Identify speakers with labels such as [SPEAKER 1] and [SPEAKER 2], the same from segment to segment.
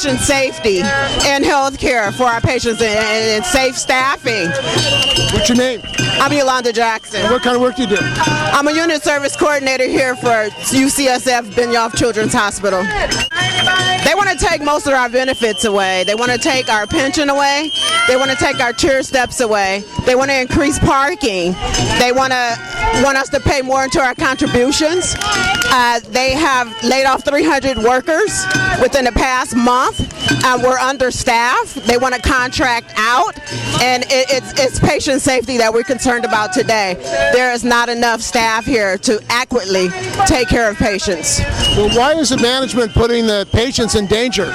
[SPEAKER 1] patient safety and health care for our patients and safe staffing.
[SPEAKER 2] What's your name?
[SPEAKER 1] I'm Yolanda Jackson.
[SPEAKER 2] And what kind of work do you do?
[SPEAKER 1] I'm a unit service coordinator here for UCSF Benioff Children's Hospital. They want to take most of our benefits away. They want to take our pension away. They want to take our tier steps away. They want to increase parking. They want us to pay more into our contributions. They have laid off 300 workers within the past month. We're understaffed. They want to contract out, and it's patient safety that we're concerned about today. There is not enough staff here to adequately take care of patients.
[SPEAKER 2] Well, why is the management putting the patients in danger?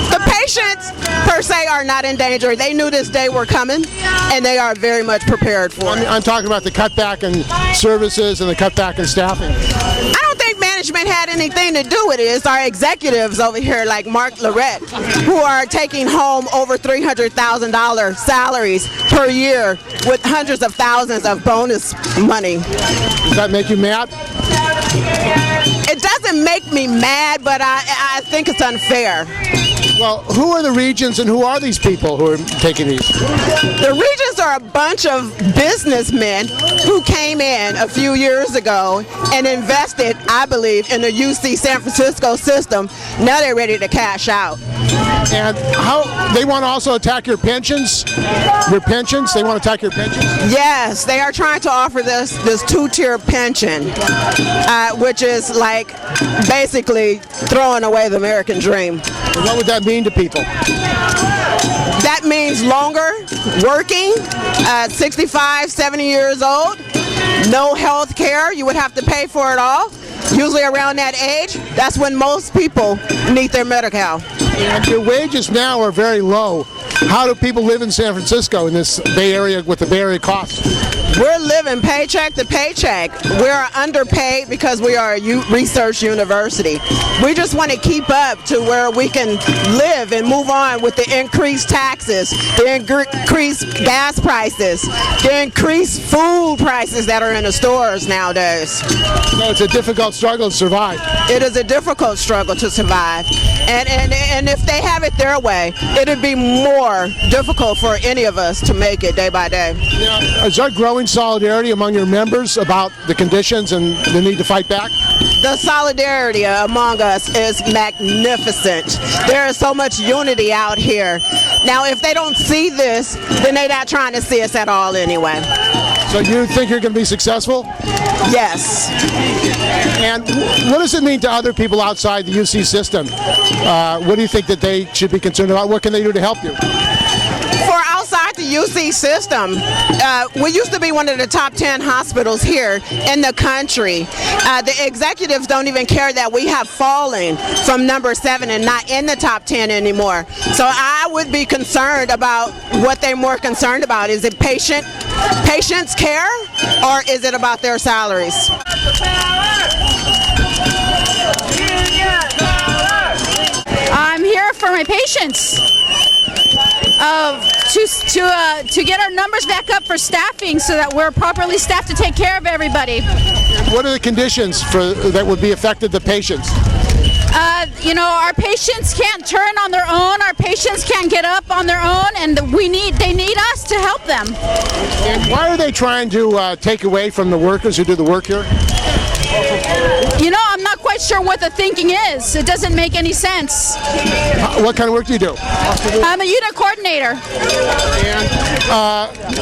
[SPEAKER 1] The patients per se are not in danger. They knew this day were coming, and they are very much prepared for it.
[SPEAKER 2] I'm talking about the cutback in services and the cutback in staffing.
[SPEAKER 1] I don't think management had anything to do with it. It's our executives over here like Mark Lorette who are taking home over $300,000 salaries per year with hundreds of thousands of bonus money.
[SPEAKER 2] Does that make you mad?
[SPEAKER 1] It doesn't make me mad, but I think it's unfair.
[SPEAKER 2] Well, who are the Regents and who are these people who are taking these?
[SPEAKER 1] The Regents are a bunch of businessmen who came in a few years ago and invested, I believe, in the UC San Francisco system. Now they're ready to cash out.
[SPEAKER 2] And how they want to also attack your pensions? Your pensions? They want to attack your pensions?
[SPEAKER 1] Yes, they are trying to offer this two-tier pension, which is like basically throwing away the American dream.
[SPEAKER 2] And what would that mean to people?
[SPEAKER 1] That means longer working, 65, 70 years old, no health care. You would have to pay for it all. Usually around that age, that's when most people need their Medi-Cal.
[SPEAKER 2] And your wages now are very low. How do people live in San Francisco in this Bay Area with the Bay Area costs?
[SPEAKER 1] We're living paycheck to paycheck. We're underpaid because we are a research university. We just want to keep up to where we can live and move on with the increased taxes, the increased gas prices, the increased food prices that are in the stores nowadays.
[SPEAKER 2] So it's a difficult struggle to survive.
[SPEAKER 1] It is a difficult struggle to survive. And if they have it their way, it would be more difficult for any of us to make it day by day.
[SPEAKER 2] Yeah. Is there growing solidarity among your members about the conditions and the need to fight back?
[SPEAKER 1] The solidarity among us is magnificent. There is so much unity out here. Now, if they don't see this, then they're not trying to see us at all anyway.
[SPEAKER 2] So you think you're going to be successful?
[SPEAKER 1] Yes.
[SPEAKER 2] And what does it mean to other people outside the UC system? What do you think that they should be concerned about? What can they do to help you?
[SPEAKER 1] For outside the UC system, we used to be one of the top 10 hospitals here in the country. The executives don't even care that we have fallen from number 7 and not in the top 10 anymore. So I would be concerned about what they're more concerned about. Is it patients' care, or is it about their salaries?
[SPEAKER 3] I'm here for my patients. To get our numbers back up for staffing so that we're properly staffed to take care of everybody.
[SPEAKER 2] What are the conditions that would be affected the patients?
[SPEAKER 3] Our patients can't turn on their own. Our patients can't get up on their own, and they need us to help them.
[SPEAKER 2] And why are they trying to take away from the workers who do the work here?
[SPEAKER 3] I'm not quite sure what the thinking is. It doesn't make any sense.
[SPEAKER 2] What kind of work do you do?
[SPEAKER 3] I'm a unit coordinator.
[SPEAKER 2] And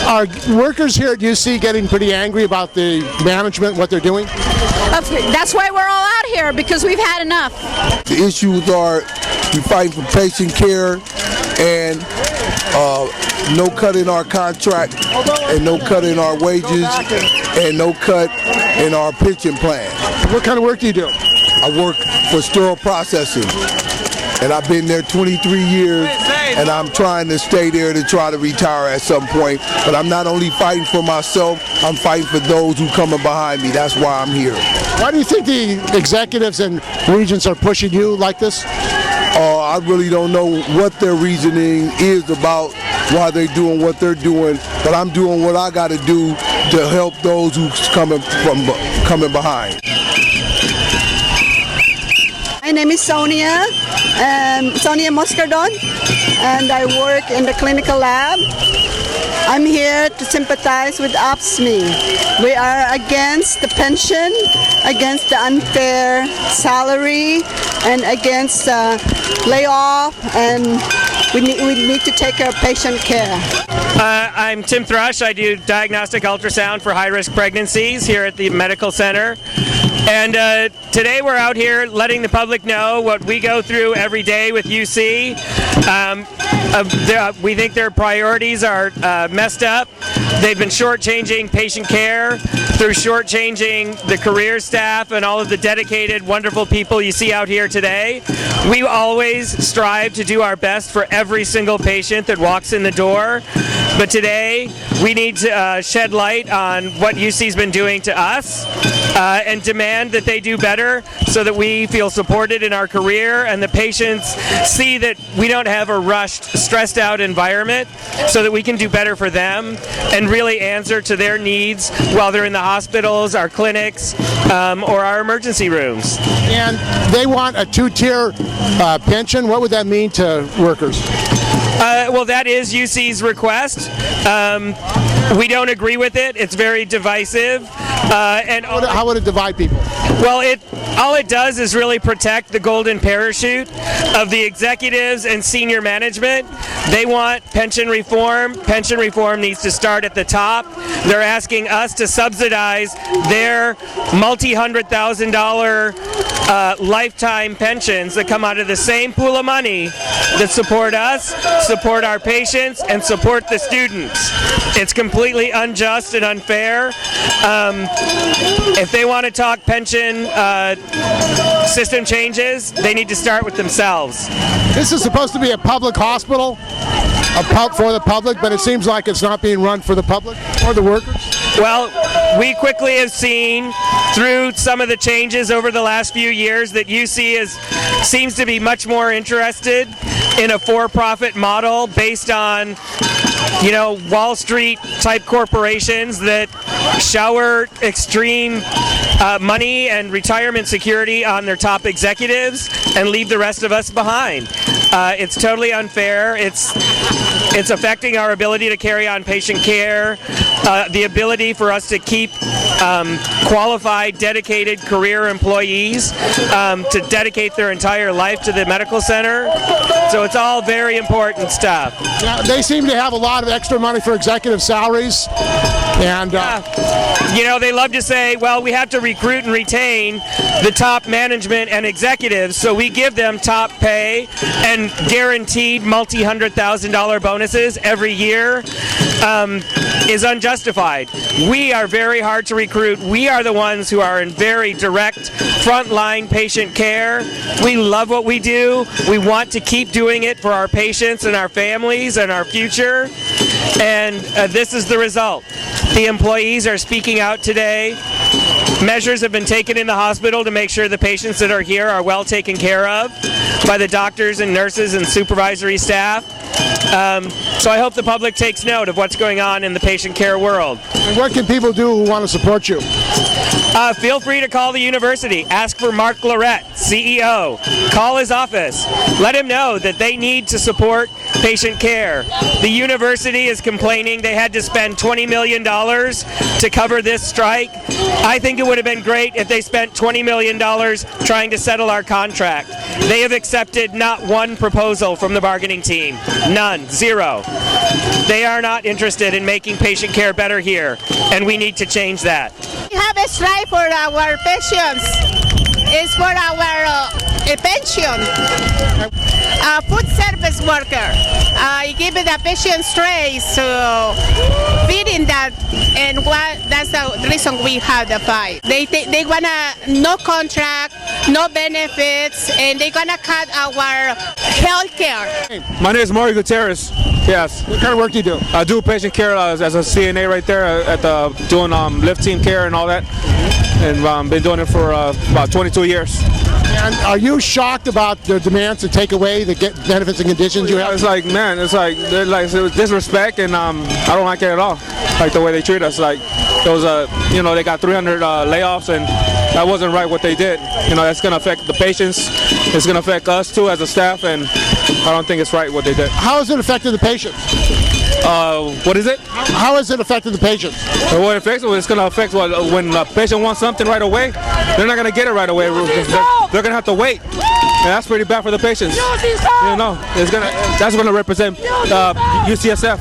[SPEAKER 2] are workers here at UC getting pretty angry about the management, what they're doing?
[SPEAKER 3] That's why we're all out here, because we've had enough.
[SPEAKER 4] The issues are we fighting for patient care and no cut in our contract and no cut in our wages and no cut in our pension plan.
[SPEAKER 2] What kind of work do you do?
[SPEAKER 4] I work for sterile processing, and I've been there 23 years, and I'm trying to stay there to try to retire at some point. But I'm not only fighting for myself, I'm fighting for those who coming behind me. That's why I'm here.
[SPEAKER 2] Why do you think the executives and regents are pushing you like this?
[SPEAKER 4] I really don't know what their reasoning is about why they're doing what they're doing, but I'm doing what I got to do to help those who's coming behind.
[SPEAKER 5] My name is Sonia Moscardon, and I work in the clinical lab. I'm here to sympathize with AFSCME. We are against the pension, against the unfair salary, and against layoff, and we need to take care of patient care.
[SPEAKER 6] I'm Tim Thrush. I do diagnostic ultrasound for high-risk pregnancies here at the medical center. And today we're out here letting the public know what we go through every day with UC. We think their priorities are messed up. They've been shortchanging patient care through shortchanging the career staff and all of the dedicated, wonderful people you see out here today. We always strive to do our best for every single patient that walks in the door. But today, we need to shed light on what UC's been doing to us and demand that they do better so that we feel supported in our career and the patients see that we don't have a rushed, stressed out environment so that we can do better for them and really answer to their needs while they're in the hospitals, our clinics, or our emergency rooms.
[SPEAKER 2] And they want a two-tier pension. What would that mean to workers?
[SPEAKER 6] Well, that is UC's request. We don't agree with it. It's very divisive. And
[SPEAKER 2] How would it divide people?
[SPEAKER 6] Well, all it does is really protect the golden parachute of the executives and senior management. They want pension reform. Pension reform needs to start at the top. They're asking us to subsidize their multi-$100,000 lifetime pensions that come out of the same pool of money that support us, support our patients, and support the students. It's completely unjust and unfair. If they want to talk pension system changes, they need to start with themselves.
[SPEAKER 2] This is supposed to be a public hospital, for the public, but it seems like it's not being run for the public or the workers.
[SPEAKER 6] Well, we quickly have seen through some of the changes over the last few years that UC seems to be much more interested in a for-profit model based on, Wall Street type corporations that shower extreme money and retirement security on their top executives and leave the rest of us behind. It's totally unfair. It's affecting our ability to carry on patient care, the ability for us to keep qualified, dedicated career employees to dedicate their entire life to the medical center. So it's all very important stuff.
[SPEAKER 2] Now, they seem to have a lot of extra money for executive salaries. And
[SPEAKER 6] they love to say, well, we have to recruit and retain the top management and executives, so we give them top pay and guaranteed multi-$100,000 bonuses every year is unjustified. We are very hard to recruit. We are the ones who are in very direct frontline patient care. We love what we do. We want to keep doing it for our patients and our families and our future. And this is the result. The employees are speaking out today. Measures have been taken in the hospital to make sure the patients that are here are well taken care of by the doctors and nurses and supervisory staff. So I hope the public takes note of what's going on in the patient care world.
[SPEAKER 2] And what can people do who want to support you?
[SPEAKER 6] Feel free to call the university. Ask for Mark Lorette, CEO. Call his office. Let him know that they need to support patient care. The university is complaining they had to spend $20 million to cover this strike. I think it would have been great if they spent $20 million trying to settle our contract. They have accepted not one proposal from the bargaining team. None. Zero. They are not interested in making patient care better here, and we need to change that.
[SPEAKER 7] We have a strike for our patients. It's for our pension. Food service worker. Give the patients trays to feeding that, and that's the reason we have the fight. They wanna no contract, no benefits, and they gonna cut our health care.
[SPEAKER 8] My name is Mario Gutierrez. Yes.
[SPEAKER 2] What kind of work do you do?
[SPEAKER 8] I do patient care as a CNA right there at doing lift team care and all that, and been doing it for about 22 years.
[SPEAKER 2] And are you shocked about their demands to take away the benefits and conditions you have?
[SPEAKER 8] It's like, man, they're like disrespect, and I don't like it at all. Like the way they treat us. Like those, they got 300 layoffs, and that wasn't right what they did. You know, that's going to affect the patients. It's going to affect us too as a staff, and I don't think it's right what they did.
[SPEAKER 2] How has it affected the patients?
[SPEAKER 8] What is it?
[SPEAKER 2] How has it affected the patients?
[SPEAKER 8] What it affects? Well, it's going to affect when a patient wants something right away, they're not going to get it right away. They're going to have to wait. And that's pretty bad for the patients. You know, that's going to represent UCSF.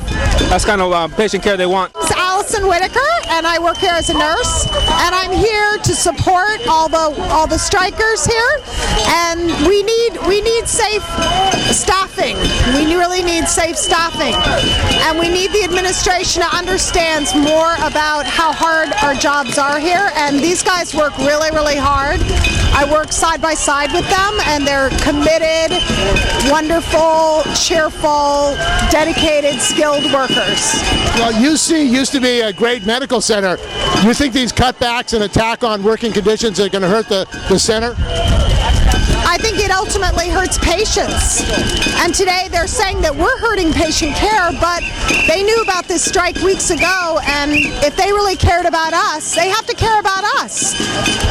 [SPEAKER 8] That's kind of patient care they want.
[SPEAKER 9] Allison Whitaker, and I work here as a nurse, and I'm here to support all the strikers here, and we need safe staffing. We really need safe staffing, and we need the administration to understand more about how hard our jobs are here, and these guys work really, really hard. I work side by side with them, and they're committed, wonderful, cheerful, dedicated, skilled workers.
[SPEAKER 2] Well, UC used to be a great medical center. Do you think these cutbacks and attack on working conditions are going to hurt the center?
[SPEAKER 9] I think it ultimately hurts patients. And today they're saying that we're hurting patient care, but they knew about this strike weeks ago, and if they really cared about us, they have to care about us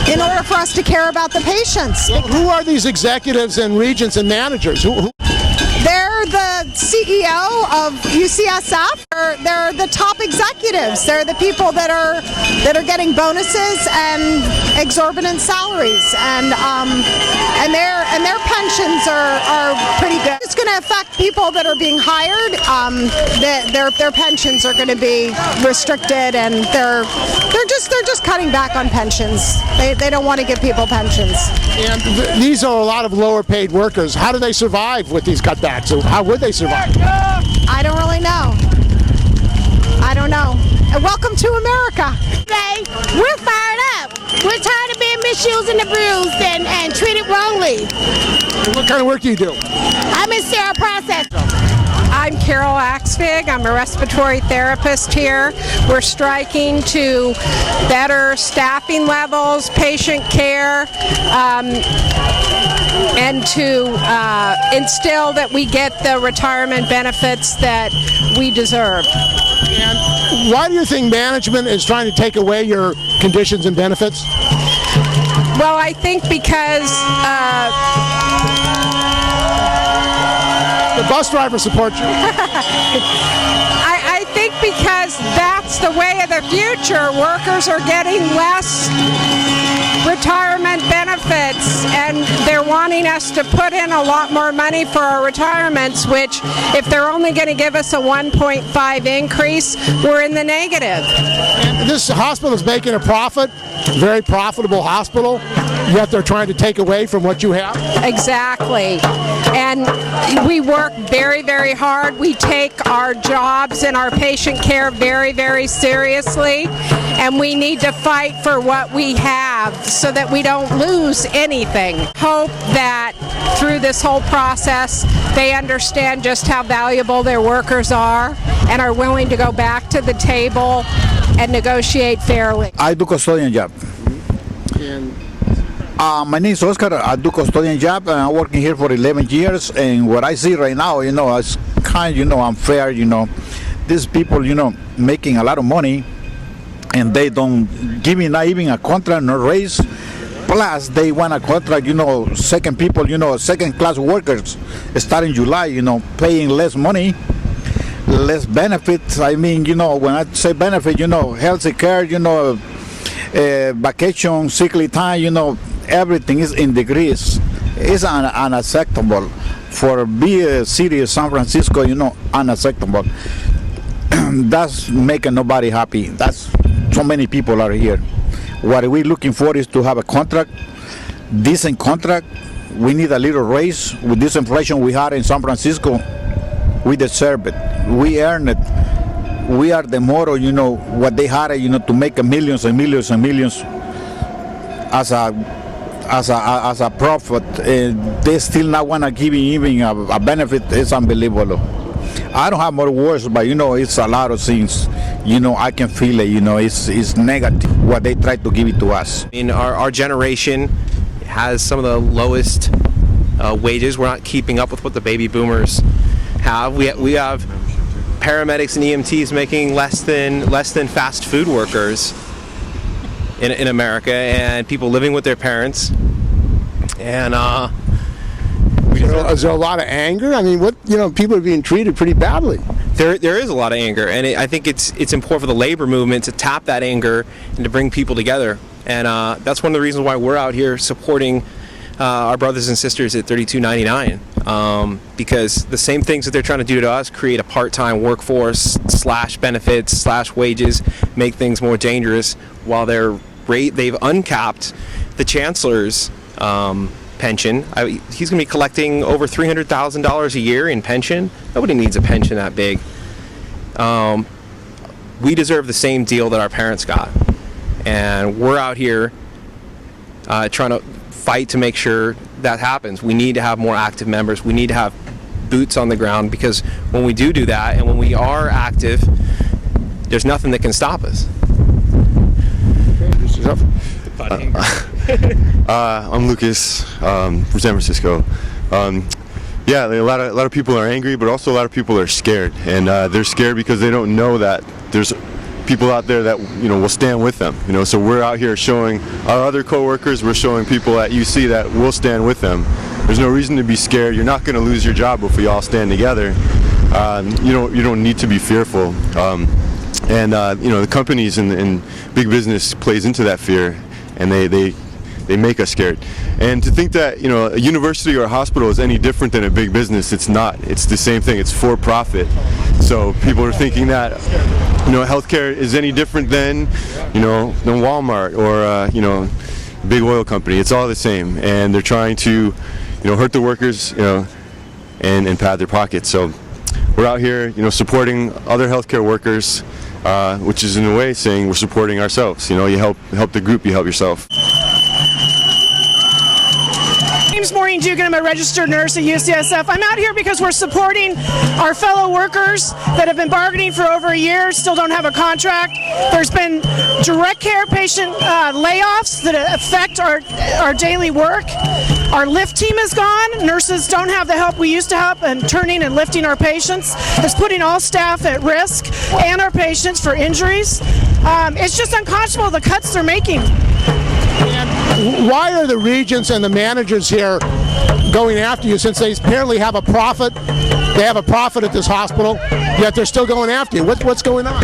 [SPEAKER 9] in order for us to care about the patients.
[SPEAKER 2] Well, who are these executives and regents and managers?
[SPEAKER 9] They're the CEO of UCSF. They're the top executives. They're the people that are getting bonuses and exorbitant salaries, and their pensions are pretty good. It's going to affect people that are being hired. Their pensions are going to be restricted, and they're just cutting back on pensions. They don't want to give people pensions.
[SPEAKER 2] And these are a lot of lower paid workers. How do they survive with these cutbacks? How would they survive?
[SPEAKER 9] I don't really know. I don't know. And welcome to America.
[SPEAKER 7] Today, we're fired up. We're tired of being misused and abused and treated wrongly.
[SPEAKER 2] And what kind of work do you do?
[SPEAKER 7] I'm in sterile process.
[SPEAKER 10] I'm Carol Axfig. I'm a respiratory therapist here. We're striking to better staffing levels, patient care, and to instill that we get the retirement benefits that we deserve.
[SPEAKER 2] And why do you think management is trying to take away your conditions and benefits?
[SPEAKER 10] Well, I think because
[SPEAKER 2] the bus driver supports you.
[SPEAKER 10] I think because that's the way of the future. Workers are getting less retirement benefits, and they're wanting us to put in a lot more money for our retirements, which if they're only going to give us a 1.5 increase, we're in the negative.
[SPEAKER 2] And this hospital is making a profit, very profitable hospital, yet they're trying to take away from what you have?
[SPEAKER 10] Exactly. And we work very, very hard. We take our jobs and our patient care very, very seriously, and we need to fight for what we have so that we don't lose anything. Hope that through this whole process they understand just how valuable their workers are and are willing to go back to the table and negotiate fairly.
[SPEAKER 11] I do custodian job. My name is Oscar. I do custodian job, and I'm working here for 11 years. And what I see right now, it's kind of, unfair. These people, making a lot of money, and they don't give me not even a contract nor raise. Plus, they want a contract, second people, second-class workers, starting July, paying less money, less benefits. I mean, when I say benefit, health care, vacation, sickly time, everything is in degrees. It's unacceptable for a city of San Francisco, unacceptable. That's making nobody happy. That's so many people are here. What we're looking for is to have a contract, decent contract. We need a little raise. With this inflation we had in San Francisco, we deserve it. We earn it. We are the model, what they had, to make millions and millions and millions as a profit. They still not want to give even a benefit. It's unbelievable. I don't have more words, but it's a lot of things. I can feel it. It's negative what they try to give it to us.
[SPEAKER 12] Our generation has some of the lowest wages. We're not keeping up with what the baby boomers have. We have paramedics and EMTs making less than fast food workers. in America, and people living with their parents. And
[SPEAKER 2] is there a lot of anger? I mean, people are being treated pretty badly.
[SPEAKER 12] There is a lot of anger, and I think it's important for the labor movement to tap that anger and to bring people together. And that's one of the reasons why we're out here supporting our brothers and sisters at 3299, because the same things that they're trying to do to us, create a part-time workforce, slash benefits, slash wages, make things more dangerous, while they've uncapped the chancellor's pension. He's going to be collecting over $300,000 a year in pension. Nobody needs a pension that big. We deserve the same deal that our parents got, and we're out here trying to fight to make sure that happens. We need to have more active members. We need to have boots on the ground, because when we do that, and when we are active, there's nothing that can stop us.
[SPEAKER 13] I'm Lucas from San Francisco. Yeah, a lot of people are angry, but also a lot of people are scared, and they're scared because they don't know that there's people out there that will stand with them. So we're out here showing our other coworkers, we're showing people at UC that will stand with them. There's no reason to be scared. You're not going to lose your job if we all stand together. You don't need to be fearful. The companies and big business plays into that fear, and they make us scared. And to think that a university or a hospital is any different than a big business, it's not. It's the same thing. It's for profit. So people are thinking that healthcare is any different than than Walmart or big oil company. It's all the same, and they're trying to hurt the workers and pad their pockets. So we're out here supporting other healthcare workers, which is in a way saying we're supporting ourselves. You help the group, you help yourself.
[SPEAKER 14] My name's Maureen Dugan. I'm a registered nurse at UCSF. I'm out here because we're supporting our fellow workers that have been bargaining for over a year, still don't have a contract. There's been direct care patient layoffs that affect our daily work. Our lift team is gone. Nurses don't have the help we used to have in turning and lifting our patients. It's putting all staff at risk and our patients for injuries. It's just unconscionable the cuts they're making.
[SPEAKER 2] Why are the regents and the managers here going after you, since they apparently have a profit? They have a profit at this hospital, yet they're still going after you. What's going on?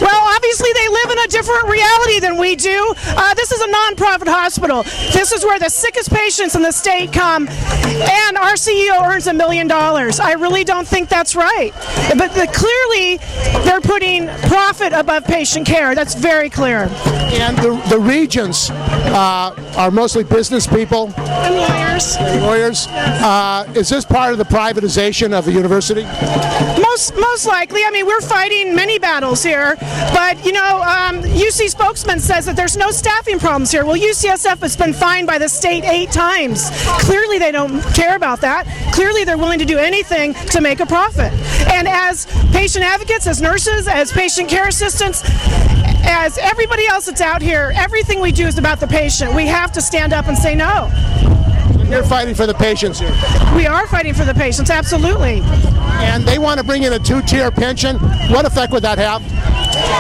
[SPEAKER 14] Well, obviously they live in a different reality than we do. This is a non-profit hospital. This is where the sickest patients in the state come, and our CEO earns $1 million. I really don't think that's right. But clearly, they're putting profit above patient care. That's very clear.
[SPEAKER 2] And the regents are mostly business people
[SPEAKER 14] and lawyers.
[SPEAKER 2] Is this part of the privatization of the university?
[SPEAKER 14] Most likely. I mean, we're fighting many battles here, but UC spokesman says that there's no staffing problems here. Well, UCSF has been fined by the state 8 times. Clearly they don't care about that. Clearly they're willing to do anything to make a profit. And as patient advocates, as nurses, as patient care assistants, as everybody else that's out here, everything we do is about the patient. We have to stand up and say no.
[SPEAKER 2] You're fighting for the patients here.
[SPEAKER 14] We are fighting for the patients, absolutely.
[SPEAKER 2] And they want to bring in a 2-tier pension. What effect would that have?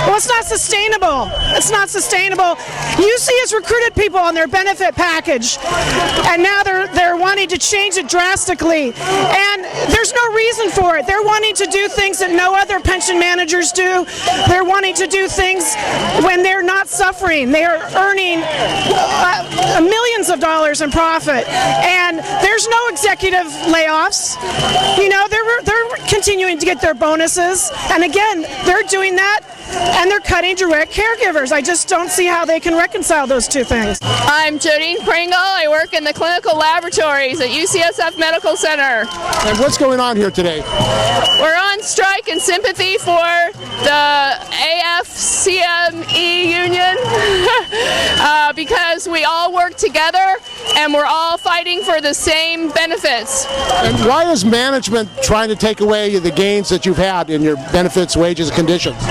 [SPEAKER 14] Well, it's not sustainable. It's not sustainable. UC has recruited people on their benefit package, and now they're wanting to change it drastically. And there's no reason for it. They're wanting to do things that no other pension managers do. They're wanting to do things when they're not suffering. They are earning millions of dollars in profit, and there's no executive layoffs. They're continuing to get their bonuses, and again, they're doing that. And they're cutting direct caregivers. I just don't see how they can reconcile those two things.
[SPEAKER 15] I'm Jodine Pringle. I work in the clinical laboratories at UCSF Medical Center.
[SPEAKER 2] And what's going on here today?
[SPEAKER 15] We're on strike in sympathy for the AFSCME union because we all work together and we're all fighting for the same benefits.
[SPEAKER 2] And why is management trying to take away the gains that you've had in your benefits, wages, and conditions?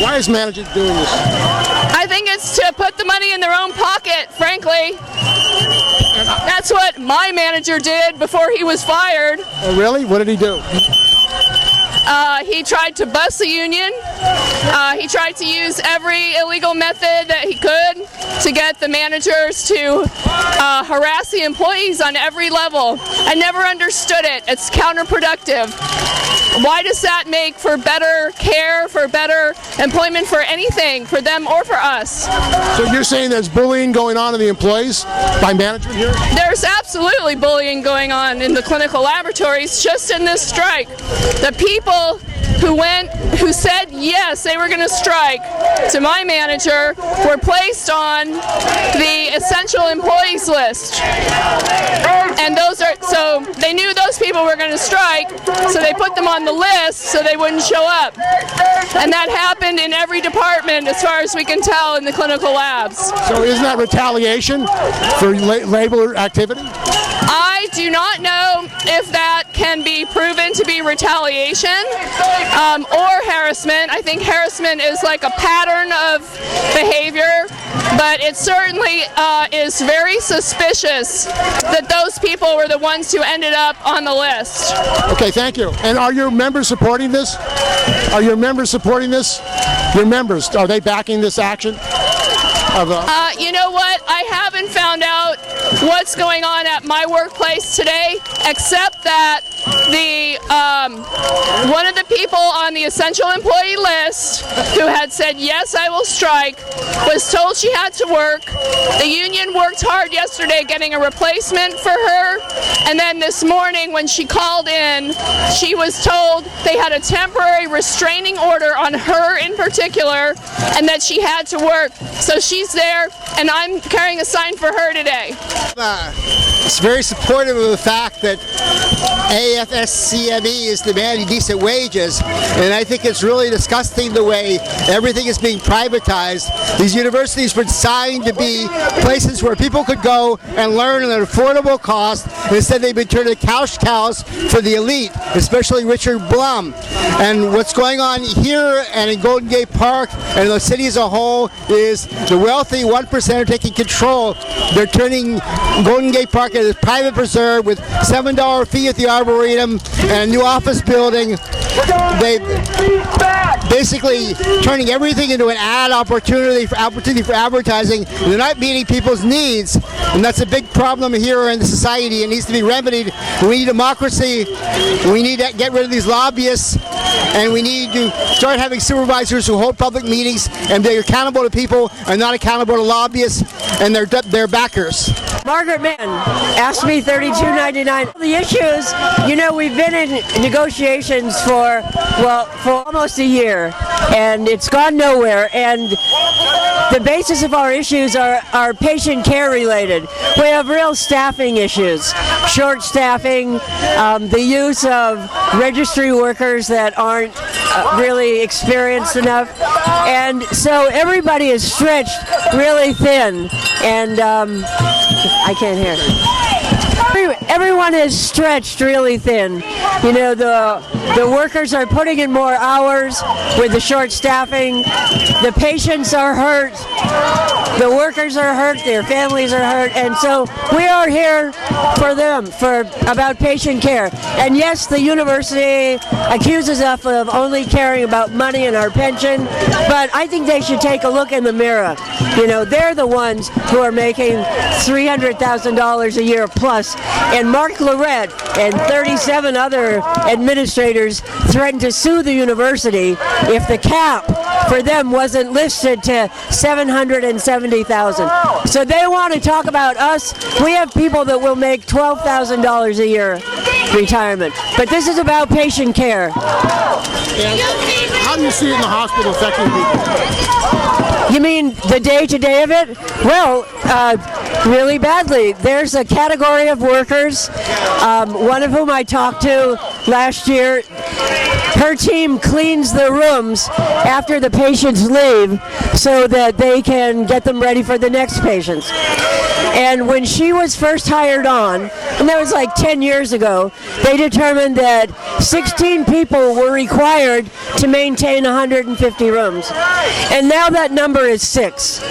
[SPEAKER 2] Why is management doing this?
[SPEAKER 15] I think it's to put the money in their own pocket, frankly. That's what my manager did before he was fired.
[SPEAKER 2] Oh, really? What did he do?
[SPEAKER 15] He tried to bust the union. He tried to use every illegal method that he could to get the managers to harass the employees on every level. I never understood it. It's counterproductive. Why does that make for better care, for better employment, for anything, for them or for us?
[SPEAKER 2] So you're saying there's bullying going on in the employees by management here?
[SPEAKER 15] There's absolutely bullying going on in the clinical laboratories just in this strike. The people who said yes, they were going to strike to my manager were placed on the essential employees list. And so they knew those people were going to strike, so they put them on the list so they wouldn't show up. And that happened in every department as far as we can tell in the clinical labs.
[SPEAKER 2] So isn't that retaliation for labor activity?
[SPEAKER 15] I do not know if that can be proven to be retaliation or harassment. I think harassment is like a pattern of behavior, but it certainly is very suspicious that those people were the ones who ended up on the list.
[SPEAKER 2] Okay, thank you. And are your members supporting this? Are your members supporting this? Your members, are they backing this action?
[SPEAKER 15] You know what? I haven't found out what's going on at my workplace today, except that one of the people on the essential employee list who had said, yes, I will strike, was told she had to work. The union worked hard yesterday getting a replacement for her, and then this morning when she called in, she was told they had a temporary restraining order on her in particular, and that she had to work. So she's there, and I'm carrying a sign for her today.
[SPEAKER 16] It's very supportive of the fact that AFSCME is demanding decent wages, and I think it's really disgusting the way everything is being privatized. These universities were designed to be places where people could go and learn at an affordable cost, and instead they've been turned into couch cows for the elite, especially Richard Blum. And what's going on here and in Golden Gate Park and the city as a whole is the wealthy 1% are taking control. They're turning Golden Gate Park into a private preserve with $7 fee at the Arboretum and a new office building. They basically turning everything into an ad opportunity for advertising. They're not meeting people's needs, and that's a big problem here in the society. It needs to be remedied. We need democracy. We need to get rid of these lobbyists, and we need to start having supervisors who hold public meetings and they're accountable to people and not accountable to lobbyists and their backers.
[SPEAKER 17] Margaret Mann, AFSCME3299. The issues, you know, we've been in negotiations for almost a year, and it's gone nowhere. And the basis of our issues are patient care related. We have real staffing issues, short staffing, the use of registry workers that aren't really experienced enough, and so everybody is stretched really thin, and I can't hear. Everyone is stretched really thin. You know, the workers are putting in more hours with the short staffing. The patients are hurt. The workers are hurt. Their families are hurt. And so we are here for them, about patient care. And yes, the university accuses us of only caring about money and our pension, but I think they should take a look in the mirror. You know, they're the ones who are making $300,000 a year plus. And Mark Lorette and 37 other administrators threatened to sue the university if the cap for them wasn't listed to $770,000. So they want to talk about us. We have people that will make $12,000 a year retirement. But this is about patient care.
[SPEAKER 2] How do you see it in the hospital affecting people?
[SPEAKER 17] You mean the day-to-day of it? Well, really badly. There's a category of workers, one of whom I talked to last year. Her team cleans the rooms after the patients leave so that they can get them ready for the next patients. And when she was first hired on, and that was like 10 years ago, they determined that 16 people were required to maintain 150 rooms. And now that number is 6.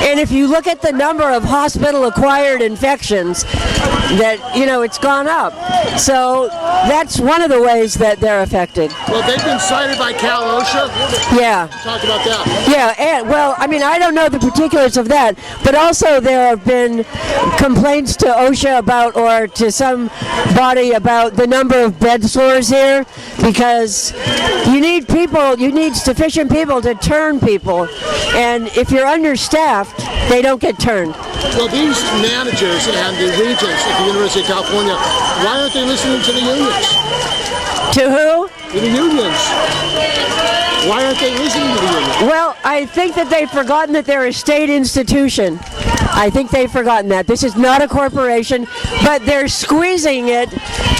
[SPEAKER 17] And if you look at the number of hospital-acquired infections, that, you know, it's gone up. So that's one of the ways that they're affected.
[SPEAKER 2] Well, they've been cited by Cal OSHA.
[SPEAKER 17] Yeah.
[SPEAKER 2] Talk about that.
[SPEAKER 17] Yeah, and, well, I mean, I don't know the particulars of that, but also there have been complaints to OSHA about, or to somebody about the number of bed sores here, because you need people, you need sufficient people to turn people, and if you're understaffed, they don't get turned.
[SPEAKER 2] Well, these managers and the regents at the University of California, why aren't they listening to the unions?
[SPEAKER 17] To who?
[SPEAKER 2] To the unions. Why aren't they listening to the unions?
[SPEAKER 17] Well, I think that they've forgotten that they're a state institution. I think they've forgotten that. This is not a corporation, but they're squeezing it.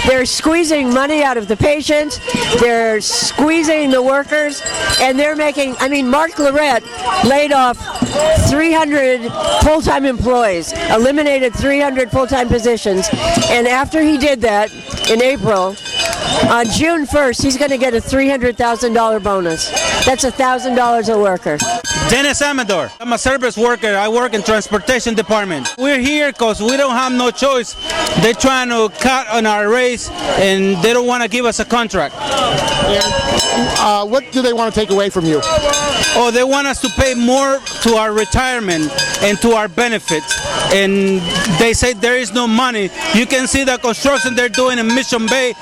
[SPEAKER 17] They're squeezing money out of the patients. They're squeezing the workers, and they're making, I mean, Mark Lorette laid off 300 full-time employees, eliminated 300 full-time positions, and after he did that in April, on June 1st, he's going to get a $300,000 bonus. That's $1,000 a worker.
[SPEAKER 18] Dennis Amador. I'm a service worker. I work in transportation department. We're here because we don't have no choice. They're trying to cut on our raise, and they don't want to give us a contract.
[SPEAKER 2] And what do they want to take away from you?
[SPEAKER 18] Oh, they want us to pay more to our retirement and to our benefits. And they say there is no money. You can see the construction they're doing in Mission Bay,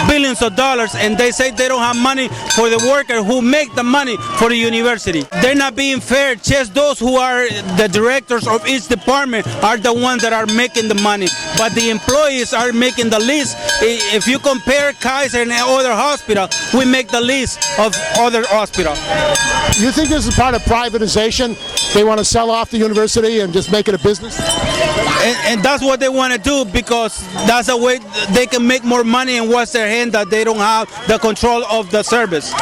[SPEAKER 18] billions of dollars, and they say they don't have money for the worker who make the money for the university. They're not being fair. Just those who are the directors of each department are the ones that are making the money, but the employees are making the least. If you compare Kaiser and other hospitals, we make the least of other hospitals.
[SPEAKER 2] You think this is part of privatization? They want to sell off the university and just make it a business?
[SPEAKER 18] And that's what they want to do, because that's the way they can make more money and wash their hand, that they don't have the control of the service.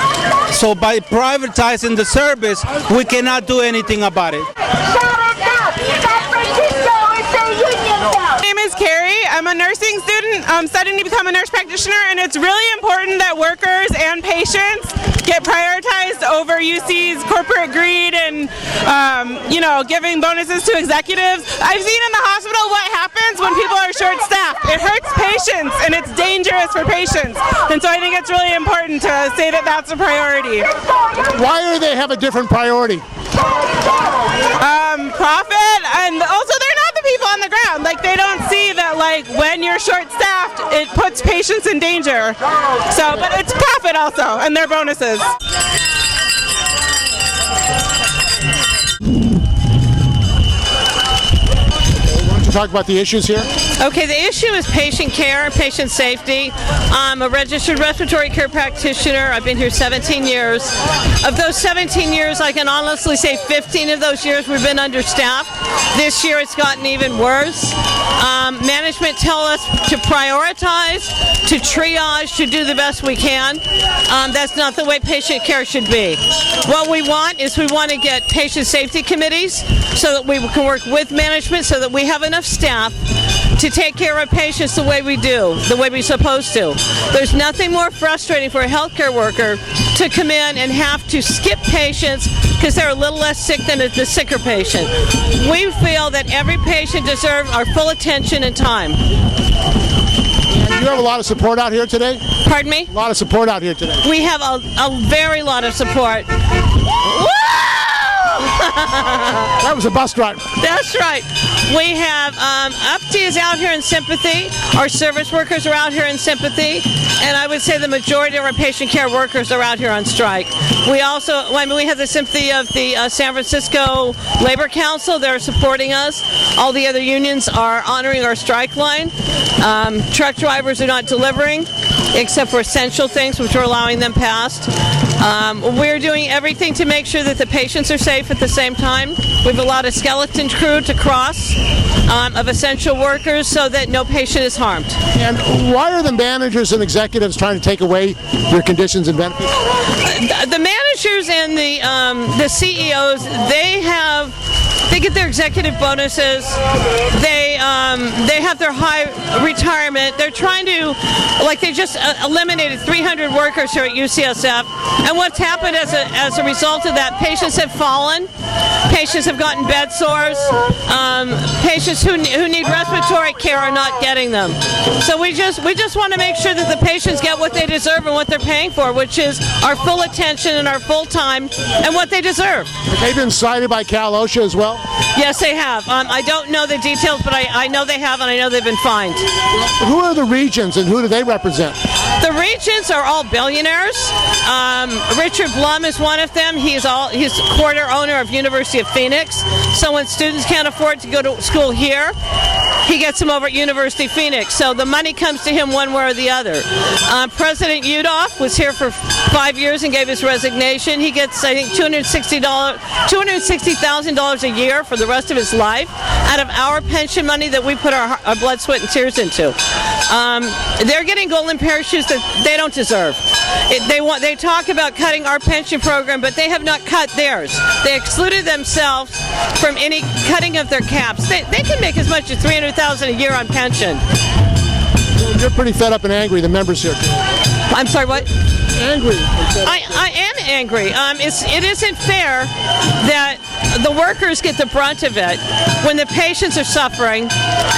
[SPEAKER 18] So by privatizing the service, we cannot do anything about it.
[SPEAKER 19] My name is Carrie. I'm a nursing student studying to become a nurse practitioner, and it's really important that workers and patients get prioritized over UC's corporate greed and, giving bonuses to executives. I've seen in the hospital what happens when people are short-staffed. It hurts patients, and it's dangerous for patients. And so I think it's really important to say that that's a priority.
[SPEAKER 2] Why do they have a different priority?
[SPEAKER 19] Profit, and also they're not the people on the ground. Like, they don't see that, like, when you're short-staffed, it puts patients in danger. So, but it's profit also, and their bonuses.
[SPEAKER 2] Talk about the issues here.
[SPEAKER 20] Okay, the issue is patient care and patient safety. I'm a registered respiratory care practitioner. I've been here 17 years. Of those 17 years, I can honestly say 15 of those years we've been understaffed. This year it's gotten even worse. Management tell us to prioritize, to triage, to do the best we can. That's not the way patient care should be. What we want is we want to get patient safety committees so that we can work with management so that we have enough staff to take care of patients the way we do, the way we're supposed to. There's nothing more frustrating for a healthcare worker to come in and have to skip patients because they're a little less sick than the sicker patient. We feel that every patient deserves our full attention and time.
[SPEAKER 2] And you have a lot of support out here today?
[SPEAKER 20] Pardon me?
[SPEAKER 2] A lot of support out here today.
[SPEAKER 20] We have a very lot of support.
[SPEAKER 2] That was a bus driver.
[SPEAKER 20] That's right. We have UPTE is out here in sympathy. Our service workers are out here in sympathy, and I would say the majority of our patient care workers are out here on strike. We also, we have the sympathy of the San Francisco Labor Council. They're supporting us. All the other unions are honoring our strike line. Truck drivers are not delivering, except for essential things, which we're allowing them past. We're doing everything to make sure that the patients are safe at the same time. We've allowed a skeleton crew to cross of essential workers so that no patient is harmed.
[SPEAKER 2] And why are the managers and executives trying to take away your conditions and benefits?
[SPEAKER 20] The managers and the CEOs, they have They get their executive bonuses. They have their high retirement. They're trying to, like, they just eliminated 300 workers here at UCSF. And what's happened as a result of that, patients have fallen. Patients have gotten bed sores. Patients who need respiratory care are not getting them. So we just want to make sure that the patients get what they deserve and what they're paying for, which is our full attention and our full time and what they deserve.
[SPEAKER 2] Have they been cited by Cal OSHA as well?
[SPEAKER 20] Yes, they have. I don't know the details, but I know they have, and I know they've been fined.
[SPEAKER 2] Who are the Regents, and who do they represent?
[SPEAKER 20] The Regents are all billionaires. Richard Blum is one of them. He's quarter owner of University of Phoenix. So when students can't afford to go to school here, he gets them over at University of Phoenix. So the money comes to him one way or the other. President UPTE was here for 5 years and gave his resignation. He gets, I think, $260,000 a year for the rest of his life out of our pension money that we put our blood, sweat, and tears into. They're getting golden parachutes that they don't deserve. They talk about cutting our pension program, but they have not cut theirs. They excluded themselves from any cutting of their caps. They can make as much as $300,000 a year on pension.
[SPEAKER 2] You're pretty fed up and angry, the members here.
[SPEAKER 20] I'm sorry, what?
[SPEAKER 2] Angry.
[SPEAKER 20] I am angry. It isn't fair that the workers get the brunt of it when the patients are suffering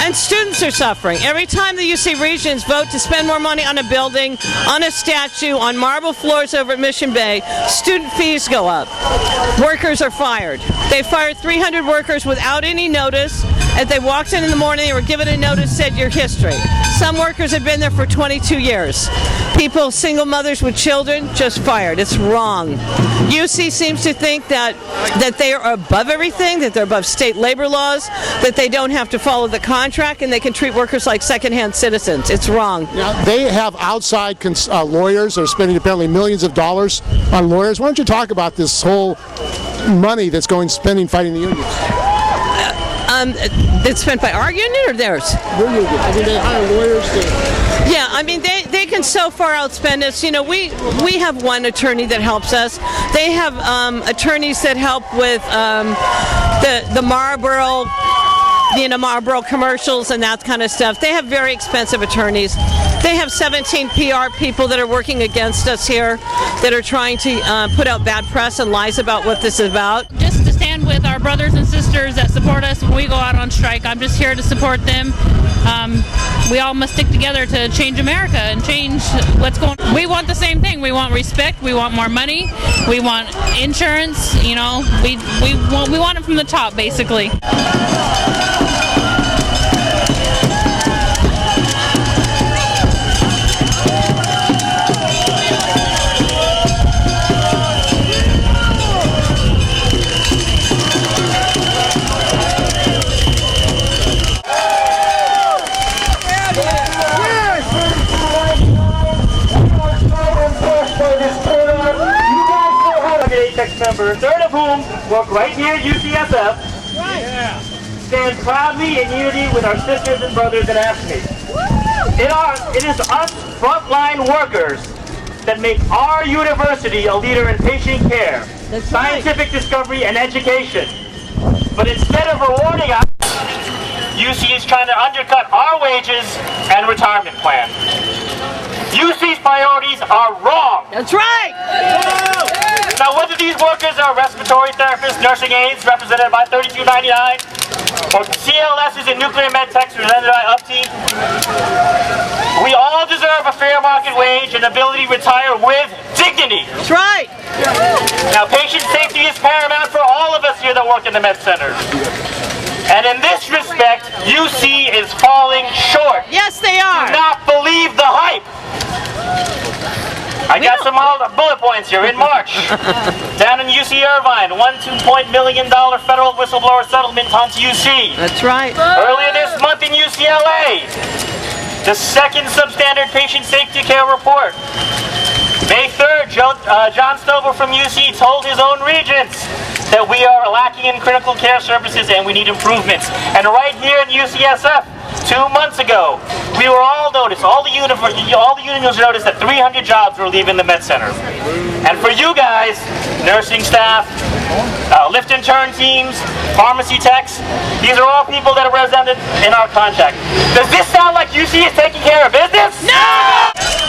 [SPEAKER 20] and students are suffering. Every time the UC Regents vote to spend more money on a building, on a statue, on marble floors over at Mission Bay, student fees go up. Workers are fired. They fired 300 workers without any notice. As they walked in the morning, they were given a notice, said your history. Some workers have been there for 22 years. People, single mothers with children, just fired. It's wrong. UC seems to think that they are above everything, that they're above state labor laws, that they don't have to follow the contract, and they can treat workers like second-hand citizens. It's wrong.
[SPEAKER 2] Now, they have outside lawyers that are spending apparently millions of dollars on lawyers. Why don't you talk about this whole money that's going spending fighting the unions?
[SPEAKER 20] It's spent by our union or theirs?
[SPEAKER 2] Their union. I mean, they hire lawyers to...
[SPEAKER 20] Yeah, I mean, they can so far outspend us. You know, we have one attorney that helps us. They have attorneys that help with the Marlboro, Marlboro commercials and that kind of stuff. They have very expensive attorneys. They have 17 PR people that are working against us here, that are trying to put out bad press and lies about what this is about.
[SPEAKER 21] Just to stand with our brothers and sisters that support us when we go out on strike. I'm just here to support them. We all must stick together to change America and change what's going on. We want the same thing. We want respect. We want more money. We want insurance. We want it from the top, basically.
[SPEAKER 22] Member, a third of whom work right here at UCSF, stand proudly in unity with our sisters and brothers at AFSCME. It is us frontline workers that make our university a leader in patient care, scientific discovery, and education. But instead of rewarding us, UC is trying to undercut our wages and retirement plan. UC's priorities are wrong.
[SPEAKER 20] That's right.
[SPEAKER 22] Now, whether these workers are respiratory therapists, nursing aides, represented by 3299, or CLSs in nuclear med techs, represented by UPTE, we all deserve a fair market wage and ability to retire with dignity.
[SPEAKER 20] That's right.
[SPEAKER 22] Now, patient safety is paramount for all of us here that work in the med center. And in this respect, UC is falling short.
[SPEAKER 20] Yes, they are.
[SPEAKER 22] Do not believe the hype. I got some bullet points here. In March, down in UC Irvine, $1.2 million federal whistleblower settlement onto UC.
[SPEAKER 20] That's right.
[SPEAKER 22] Earlier this month in UCLA, the second substandard patient safety care report. May 3rd, John Stover from UC told his own regents that we are lacking in critical care services and we need improvements. And right here in UCSF, 2 months ago, we were all noticed, all the unions noticed that 300 jobs were leaving the med center. And for you guys, nursing staff, lift and turn teams, pharmacy techs. These are all people that are represented in our contract. Does this sound like UC is taking care of business? No!